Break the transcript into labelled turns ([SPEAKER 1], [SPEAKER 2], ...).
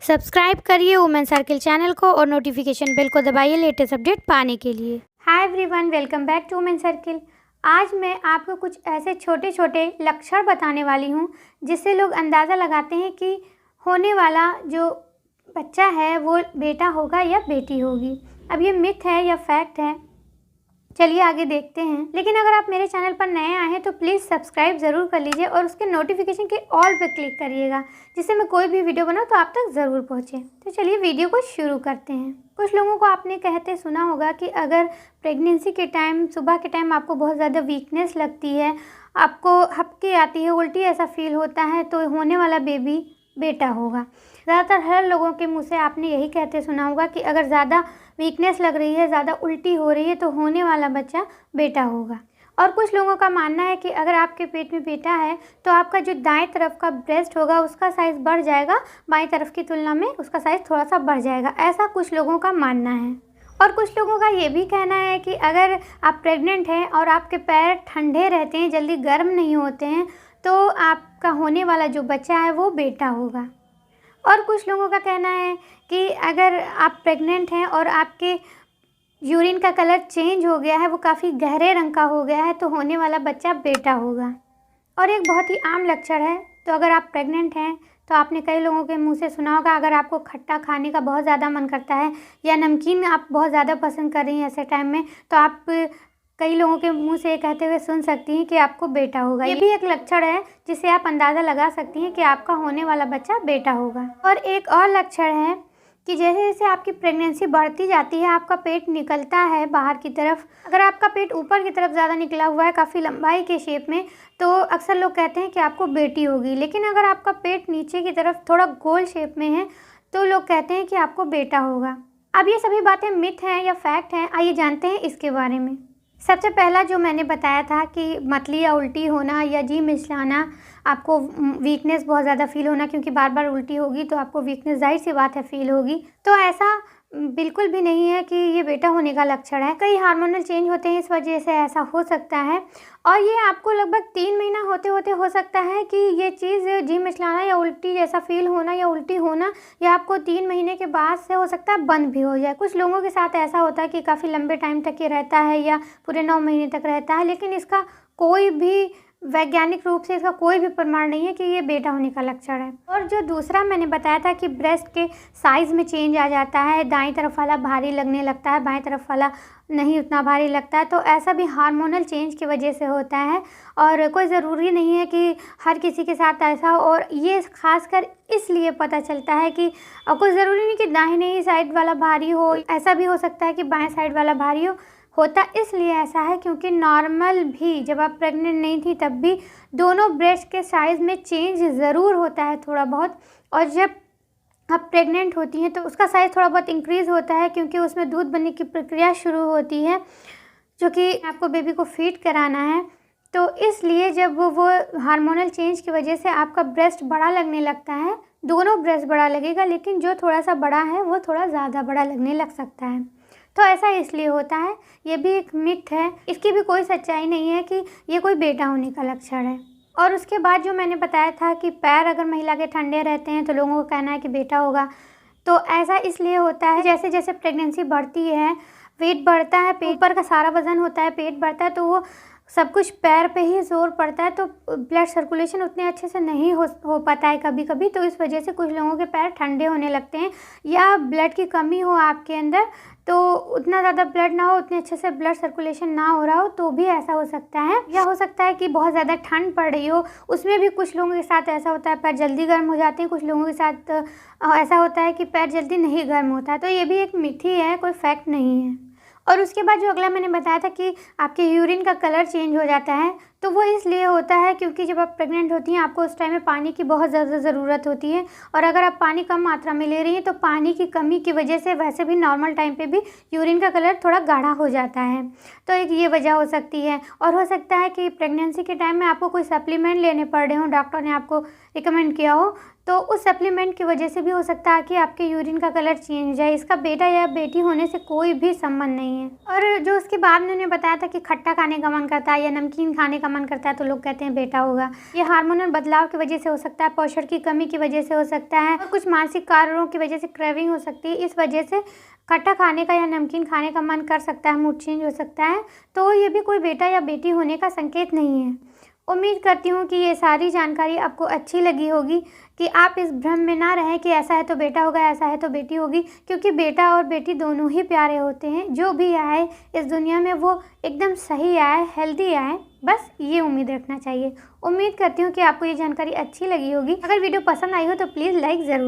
[SPEAKER 1] Subscribe करिए women circle channel को और नोटिफिकेशन बेल को दबाइए लेटेस्ट अपडेट पाने के लिए। Hi everyone, welcome back to women circle. आज मैं आपको कुछ ऐसे छोटे छोटे लक्षण बताने वाली हूँ जिससे लोग अंदाज़ा लगाते हैं कि होने वाला जो बच्चा है वो बेटा होगा या बेटी होगी। अब ये मिथ है या फैक्ट है, चलिए आगे देखते हैं। लेकिन अगर आप मेरे चैनल पर नए आए हैं तो प्लीज़ सब्सक्राइब ज़रूर कर लीजिए और उसके नोटिफिकेशन के ऑल पे क्लिक करिएगा, जिससे मैं कोई भी वीडियो बनाऊँ तो आप तक ज़रूर पहुँचे। तो चलिए वीडियो को शुरू करते हैं। कुछ लोगों को आपने कहते सुना होगा कि अगर प्रेगनेंसी के टाइम, सुबह के टाइम आपको बहुत ज़्यादा वीकनेस लगती है, आपको हपकी आती है, उल्टी ऐसा फील होता है, तो होने वाला बेबी बेटा होगा। ज़्यादातर हर लोगों के मुँह से आपने यही कहते सुना होगा कि अगर ज़्यादा वीकनेस लग रही है, ज़्यादा उल्टी हो रही है तो होने वाला बच्चा बेटा होगा। और कुछ लोगों का मानना है कि अगर आपके पेट में बेटा है तो आपका जो दाएं तरफ का ब्रेस्ट होगा उसका साइज़ बढ़ जाएगा, बाएं तरफ की तुलना में उसका साइज़ थोड़ा सा बढ़ जाएगा, ऐसा कुछ लोगों का मानना है। और कुछ लोगों का ये भी कहना है कि अगर आप प्रेग्नेंट हैं और आपके पैर ठंडे रहते हैं, जल्दी गर्म नहीं होते हैं, तो आपका होने वाला जो बच्चा है वो बेटा होगा। और कुछ लोगों का कहना है कि अगर आप प्रेग्नेंट हैं और आपके यूरिन का कलर चेंज हो गया है, वो काफ़ी गहरे रंग का हो गया है, तो होने वाला बच्चा बेटा होगा। और एक बहुत ही आम लक्षण है, तो अगर आप प्रेग्नेंट हैं तो आपने कई लोगों के मुंह से सुना होगा, अगर आपको खट्टा खाने का बहुत ज़्यादा मन करता है या नमकीन आप बहुत ज़्यादा पसंद कर रही हैं ऐसे टाइम में, तो आप कई लोगों के मुंह से कहते हुए सुन सकती हैं कि आपको बेटा होगा। ये भी एक लक्षण है जिससे आप अंदाज़ा लगा सकती हैं कि आपका होने वाला बच्चा बेटा होगा। और एक और लक्षण है कि जैसे जैसे आपकी प्रेगनेंसी बढ़ती जाती है, आपका पेट निकलता है बाहर की तरफ। अगर आपका पेट ऊपर की तरफ ज़्यादा निकला हुआ है, काफ़ी लंबाई के शेप में, तो अक्सर लोग कहते हैं कि आपको बेटी होगी। लेकिन अगर आपका पेट नीचे की तरफ थोड़ा गोल शेप में है तो लोग कहते हैं कि आपको बेटा होगा। अब ये सभी बातें मिथ हैं या फैक्ट हैं, आइए जानते हैं इसके बारे में। सबसे पहला जो मैंने बताया था कि मतली या उल्टी होना या जी मिचलाना, आपको वीकनेस बहुत ज़्यादा फील होना, क्योंकि बार बार उल्टी होगी तो आपको वीकनेस ज़ाहिर सी बात है फील होगी, तो ऐसा बिल्कुल भी नहीं है कि ये बेटा होने का लक्षण है। कई हार्मोनल चेंज होते हैं, इस वजह से ऐसा हो सकता है। और ये आपको लगभग 3 महीना होते होते हो सकता है कि ये चीज़ जी मिचलाना या उल्टी जैसा फील होना या उल्टी होना, या आपको 3 महीने के बाद से हो सकता है बंद भी हो जाए। कुछ लोगों के साथ ऐसा होता है कि काफ़ी लंबे टाइम तक ये रहता है या पूरे 9 महीने तक रहता है, लेकिन इसका कोई भी वैज्ञानिक रूप से इसका कोई भी प्रमाण नहीं है कि ये बेटा होने का लक्षण है। और जो दूसरा मैंने बताया था कि ब्रेस्ट के साइज़ में चेंज आ जाता है, दाईं तरफ वाला भारी लगने लगता है, बाएं तरफ वाला नहीं उतना भारी लगता है, तो ऐसा भी हार्मोनल चेंज की वजह से होता है। और कोई ज़रूरी नहीं है कि हर किसी के साथ ऐसा हो, और ये खासकर इसलिए पता चलता है कि कोई ज़रूरी नहीं कि दाहिने ही साइड वाला भारी हो, ऐसा भी हो सकता है कि बाएं साइड वाला भारी हो। होता इसलिए ऐसा है क्योंकि नॉर्मल भी जब आप प्रेग्नेंट नहीं थी तब भी दोनों ब्रेस्ट के साइज़ में चेंज ज़रूर होता है थोड़ा बहुत, और जब आप प्रेग्नेंट होती हैं तो उसका साइज़ थोड़ा बहुत इंक्रीज़ होता है, क्योंकि उसमें दूध बनने की प्रक्रिया शुरू होती है, जो कि आपको बेबी को फीड कराना है। तो इसलिए जब वो हार्मोनल चेंज की वजह से आपका ब्रेस्ट बड़ा लगने लगता है, दोनों ब्रेस्ट बड़ा लगेगा, लेकिन जो थोड़ा सा बड़ा है वो थोड़ा ज़्यादा बड़ा लगने लग सकता है। तो ऐसा इसलिए होता है, ये भी एक मिथ है, इसकी भी कोई सच्चाई नहीं है कि ये कोई बेटा होने का लक्षण है। और उसके बाद जो मैंने बताया था कि पैर अगर महिला के ठंडे रहते हैं तो लोगों का कहना है कि बेटा होगा, तो ऐसा इसलिए होता है जैसे जैसे प्रेगनेंसी बढ़ती है, वेट बढ़ता है, पेट पर का सारा वज़न होता है, पेट बढ़ता है, तो वो सब कुछ पैर पे ही जोर पड़ता है, तो ब्लड सर्कुलेशन उतने अच्छे से नहीं हो पाता है कभी कभी, तो इस वजह से कुछ लोगों के पैर ठंडे होने लगते हैं, या ब्लड की कमी हो आपके अंदर, तो उतना ज़्यादा ब्लड ना हो, उतने अच्छे से ब्लड सर्कुलेशन ना हो रहा हो, तो भी ऐसा हो सकता है। या हो सकता है कि बहुत ज़्यादा ठंड पड़ रही हो, उसमें भी कुछ लोगों के साथ ऐसा होता है पैर जल्दी गर्म हो जाते हैं, कुछ लोगों के साथ ऐसा होता है कि पैर जल्दी नहीं गर्म होता है, तो ये भी एक मिथ ही है, कोई फैक्ट नहीं है। और उसके बाद जो अगला मैंने बताया था कि आपके यूरिन का कलर चेंज हो जाता है, तो वो इसलिए होता है क्योंकि जब आप प्रेग्नेंट होती हैं आपको उस टाइम में पानी की बहुत ज़्यादा ज़रूरत होती है, और अगर आप पानी कम मात्रा में ले रही हैं तो पानी की कमी की वजह से वैसे भी नॉर्मल टाइम पे भी यूरिन का कलर थोड़ा गाढ़ा हो जाता है, तो एक ये वजह हो सकती है। और हो सकता है कि प्रेगनेंसी के टाइम में आपको कोई सप्लीमेंट लेने पड़ रहे हों, डॉक्टर ने आपको रिकमेंड किया हो, तो उस सप्लीमेंट की वजह से भी हो सकता है कि आपके यूरिन का कलर चेंज हो जाए। इसका बेटा या बेटी होने से कोई भी संबंध नहीं है। और जो उसके बाद में उन्होंने बताया था कि खट्टा खाने का मन करता है या नमकीन खाने का मन करता है तो लोग कहते हैं बेटा होगा। ये हार्मोनल बदलाव की वजह से हो सकता है, पोषण की कमी की वजह से हो सकता है, और कुछ मानसिक कारणों की वजह से क्रेविंग हो सकती है। इस वजह से खट्टा खाने का या नमकीन खाने का मन कर सकता है, मूड चेंज हो सकता है। तो ये भी कोई बेटा या बेटी होने का संकेत नहीं है। उम्मीद करती हूँ कि ये सारी जानकारी आपको अच्छी लगी होगी, कि आप इस भ्रम में ना रहें कि ऐसा है तो बेटा होगा, ऐसा है तो बेटी होगी, क्योंकि बेटा और बेटी दोनों ही प्यारे होते हैं। जो भी आए इस दुनिया में वो एकदम सही आए, हेल्दी आए, बस ये उम्मीद रखना चाहिए। उम्मीद करती हूँ कि आपको ये जानकारी अच्छी लगी होगी। अगर वीडियो पसंद आई हो तो प्लीज़ लाइक ज़रूर